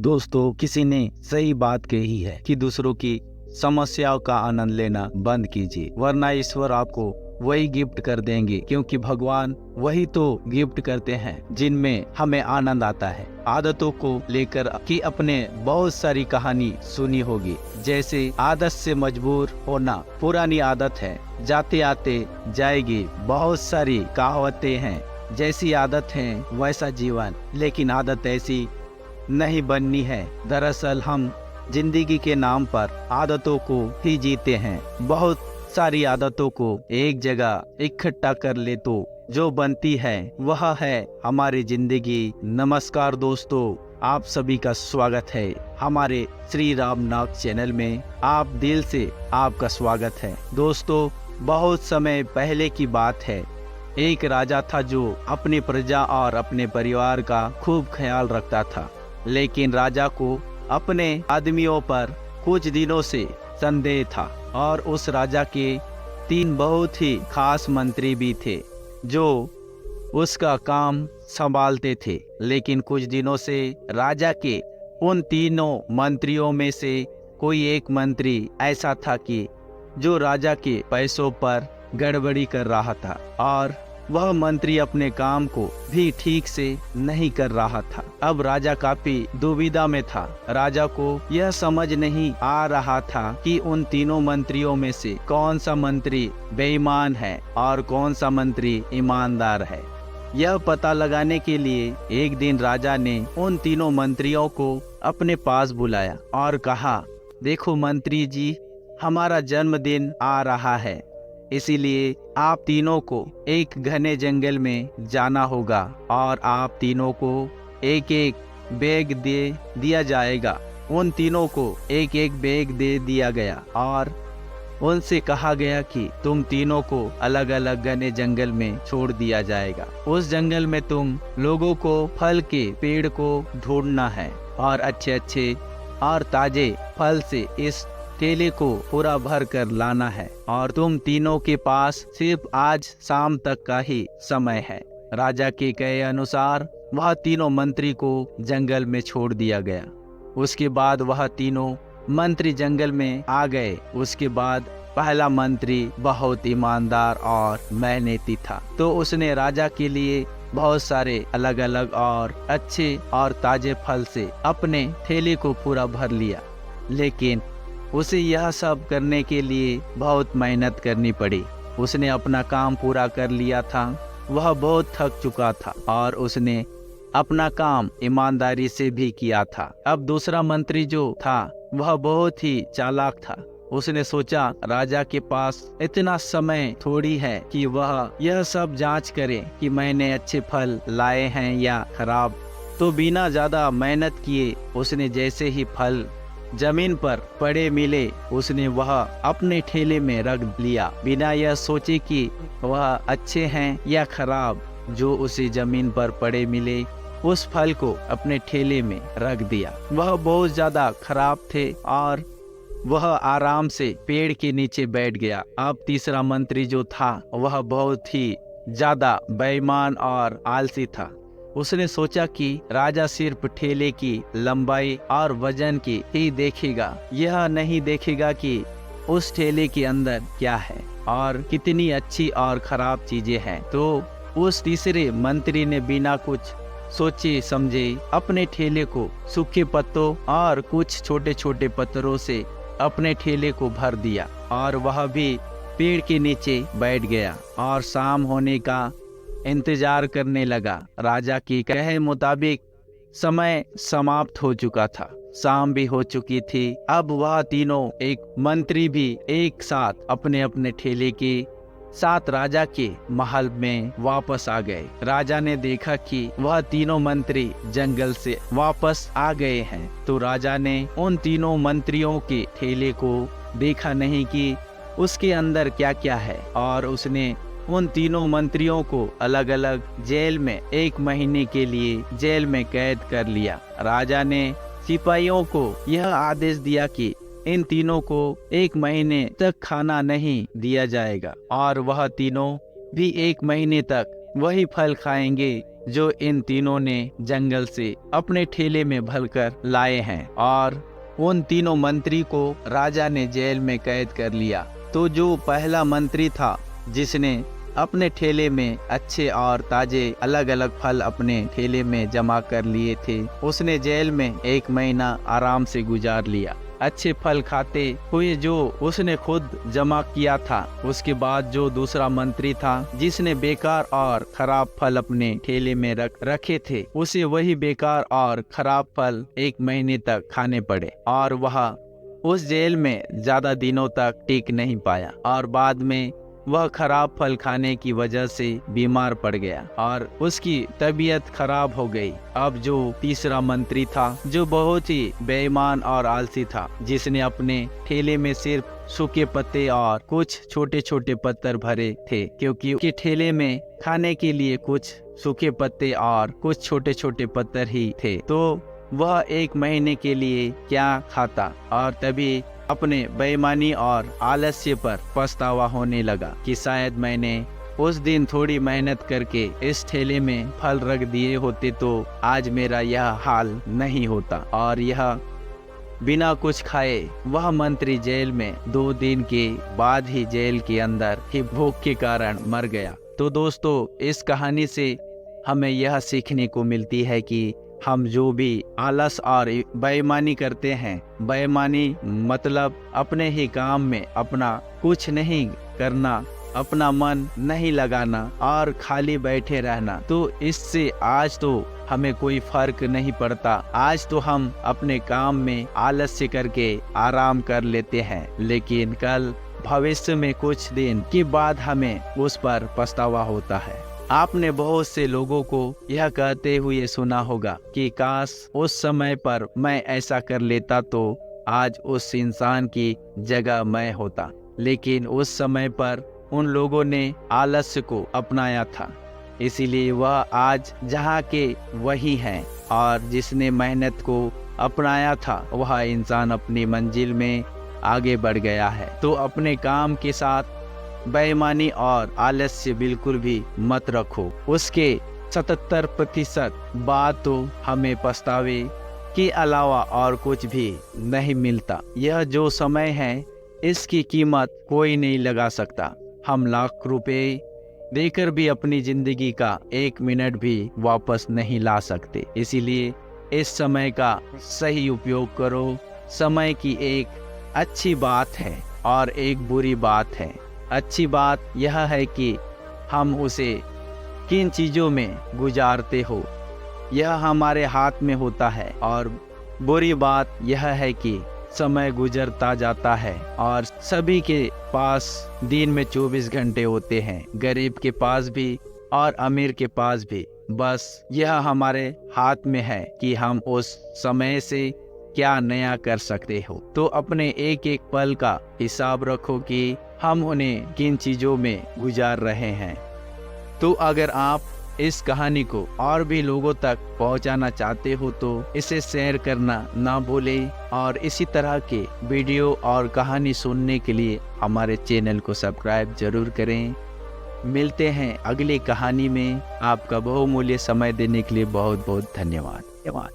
दोस्तों, किसी ने सही बात कही है कि दूसरों की समस्याओं का आनंद लेना बंद कीजिए, वरना ईश्वर आपको वही गिफ्ट कर देंगे, क्योंकि भगवान वही तो गिफ्ट करते हैं जिनमें हमें आनंद आता है। आदतों को लेकर की अपने बहुत सारी कहानी सुनी होगी, जैसे आदत से मजबूर होना पुरानी आदत है, जाते आते जाएगी। बहुत सारी कहावतें हैं, जैसी आदत है वैसा जीवन, लेकिन आदत ऐसी नहीं बननी है। दरअसल हम जिंदगी के नाम पर आदतों को ही जीते हैं। बहुत सारी आदतों को एक जगह इकट्ठा कर ले तो जो बनती है वह है हमारी जिंदगी। नमस्कार दोस्तों, आप सभी का स्वागत है हमारे श्री राम नाथ चैनल में। आप दिल से आपका स्वागत है। दोस्तों, बहुत समय पहले की बात है, एक राजा था जो अपनी प्रजा और अपने परिवार का खूब ख्याल रखता था। लेकिन राजा को अपने आदमियों पर कुछ दिनों से संदेह था और उस राजा के 3 बहुत ही खास मंत्री भी थे जो उसका काम संभालते थे। लेकिन कुछ दिनों से राजा के उन तीनों मंत्रियों में से कोई एक मंत्री ऐसा था कि जो राजा के पैसों पर गड़बड़ी कर रहा था और वह मंत्री अपने काम को भी ठीक से नहीं कर रहा था। अब राजा काफी दुविधा में था। राजा को यह समझ नहीं आ रहा था कि उन तीनों मंत्रियों में से कौन सा मंत्री बेईमान है और कौन सा मंत्री ईमानदार है। यह पता लगाने के लिए एक दिन राजा ने उन तीनों मंत्रियों को अपने पास बुलाया और कहा, देखो मंत्री जी, हमारा जन्मदिन आ रहा है, इसीलिए आप तीनों को एक घने जंगल में जाना होगा और आप तीनों को एक एक बैग दे दिया जाएगा। उन तीनों को एक एक बैग दे दिया गया और उनसे कहा गया कि तुम तीनों को अलग अलग घने जंगल में छोड़ दिया जाएगा। उस जंगल में तुम लोगों को फल के पेड़ को ढूंढना है और अच्छे अच्छे और ताजे फल से इस केले को पूरा भर कर लाना है और तुम तीनों के पास सिर्फ आज शाम तक का ही समय है। राजा के कहे अनुसार वह तीनों मंत्री को जंगल में छोड़ दिया गया। उसके बाद वह तीनों मंत्री जंगल में आ गए। उसके बाद पहला मंत्री बहुत ईमानदार और मेहनती था, तो उसने राजा के लिए बहुत सारे अलग अलग और अच्छे और ताजे फल से अपने थैले को पूरा भर लिया। लेकिन उसे यह सब करने के लिए बहुत मेहनत करनी पड़ी। उसने अपना काम पूरा कर लिया था। वह बहुत थक चुका था और उसने अपना काम ईमानदारी से भी किया था। अब दूसरा मंत्री जो था वह बहुत ही चालाक था। उसने सोचा, राजा के पास इतना समय थोड़ी है कि वह यह सब जांच करे कि मैंने अच्छे फल लाए हैं या खराब। तो बिना ज्यादा मेहनत किए उसने जैसे ही फल जमीन पर पड़े मिले, उसने वह अपने ठेले में रख लिया, बिना यह सोचे कि वह अच्छे हैं या खराब। जो उसे जमीन पर पड़े मिले उस फल को अपने ठेले में रख दिया। वह बहुत ज्यादा खराब थे और वह आराम से पेड़ के नीचे बैठ गया। अब तीसरा मंत्री जो था वह बहुत ही ज्यादा बेईमान और आलसी था। उसने सोचा कि राजा सिर्फ ठेले की लंबाई और वजन की ही देखेगा, यह नहीं देखेगा कि उस ठेले के अंदर क्या है और कितनी अच्छी और खराब चीजें हैं। तो उस तीसरे मंत्री ने बिना कुछ सोचे समझे अपने ठेले को सूखे पत्तों और कुछ छोटे छोटे पत्थरों से अपने ठेले को भर दिया और वह भी पेड़ के नीचे बैठ गया और शाम होने का इंतजार करने लगा। राजा के कहे मुताबिक समय समाप्त हो चुका था, शाम भी हो चुकी थी। अब वह तीनों एक मंत्री भी एक साथ अपने अपने ठेले के साथ राजा के महल में वापस आ गए। राजा ने देखा कि वह तीनों मंत्री जंगल से वापस आ गए हैं, तो राजा ने उन तीनों मंत्रियों के ठेले को देखा नहीं कि उसके अंदर क्या क्या है और उसने उन तीनों मंत्रियों को अलग अलग जेल में 1 महीने के लिए जेल में कैद कर लिया। राजा ने सिपाहियों को यह आदेश दिया कि इन तीनों को 1 महीने तक खाना नहीं दिया जाएगा और वह तीनों भी 1 महीने तक वही फल खाएंगे जो इन तीनों ने जंगल से अपने ठेले में भरकर लाए हैं। और उन तीनों मंत्री को राजा ने जेल में कैद कर लिया। तो जो पहला मंत्री था जिसने अपने ठेले में अच्छे और ताजे अलग अलग फल अपने ठेले में जमा कर लिए थे, उसने जेल में 1 महीना आराम से गुजार लिया, अच्छे फल खाते हुए जो उसने खुद जमा किया था। उसके बाद जो दूसरा मंत्री था जिसने बेकार और खराब फल अपने ठेले में रखे थे, उसे वही बेकार और खराब फल 1 महीने तक खाने पड़े और वह उस जेल में ज्यादा दिनों तक टिक नहीं पाया और बाद में वह खराब फल खाने की वजह से बीमार पड़ गया और उसकी तबीयत खराब हो गई। अब जो तीसरा मंत्री था जो बहुत ही बेईमान और आलसी था, जिसने अपने ठेले में सिर्फ सूखे पत्ते और कुछ छोटे छोटे पत्थर भरे थे, क्योंकि उसके ठेले में खाने के लिए कुछ सूखे पत्ते और कुछ छोटे छोटे पत्थर ही थे, तो वह 1 महीने के लिए क्या खाता। और तभी अपने बेईमानी और आलस्य पर पछतावा होने लगा कि शायद मैंने उस दिन थोड़ी मेहनत करके इस ठेले में फल रख दिए होते तो आज मेरा यह हाल नहीं होता। और यह बिना कुछ खाए वह मंत्री जेल में 2 दिन के बाद ही जेल के अंदर ही भूख के कारण मर गया। तो दोस्तों, इस कहानी से हमें यह सीखने को मिलती है कि हम जो भी आलस और बेईमानी करते हैं, बेईमानी मतलब अपने ही काम में अपना कुछ नहीं करना, अपना मन नहीं लगाना और खाली बैठे रहना, तो इससे आज तो हमें कोई फर्क नहीं पड़ता। आज तो हम अपने काम में आलस्य करके आराम कर लेते हैं, लेकिन कल भविष्य में कुछ दिन के बाद हमें उस पर पछतावा होता है। आपने बहुत से लोगों को यह कहते हुए सुना होगा कि काश उस समय पर मैं ऐसा कर लेता तो आज उस इंसान की जगह मैं होता। लेकिन उस समय पर उन लोगों ने आलस्य को अपनाया था, इसीलिए वह आज जहाँ के वही हैं। और जिसने मेहनत को अपनाया था वह इंसान अपनी मंजिल में आगे बढ़ गया है। तो अपने काम के साथ बेईमानी और आलस्य बिल्कुल भी मत रखो। उसके 77% बाद तो हमें पछतावे के अलावा और कुछ भी नहीं मिलता। यह जो समय है इसकी कीमत कोई नहीं लगा सकता। हम लाख रुपए देकर भी अपनी जिंदगी का 1 मिनट भी वापस नहीं ला सकते। इसीलिए इस समय का सही उपयोग करो। समय की एक अच्छी बात है और एक बुरी बात है। अच्छी बात यह है कि हम उसे किन चीज़ों में गुजारते हो यह हमारे हाथ में होता है, और बुरी बात यह है कि समय गुजरता जाता है और सभी के पास दिन में 24 घंटे होते हैं, गरीब के पास भी और अमीर के पास भी। बस यह हमारे हाथ में है कि हम उस समय से क्या नया कर सकते हो। तो अपने एक एक पल का हिसाब रखो कि हम उन्हें किन चीज़ों में गुजार रहे हैं। तो अगर आप इस कहानी को और भी लोगों तक पहुंचाना चाहते हो तो इसे शेयर करना ना भूलें, और इसी तरह के वीडियो और कहानी सुनने के लिए हमारे चैनल को सब्सक्राइब जरूर करें। मिलते हैं अगली कहानी में। आपका बहुमूल्य समय देने के लिए बहुत बहुत धन्यवाद।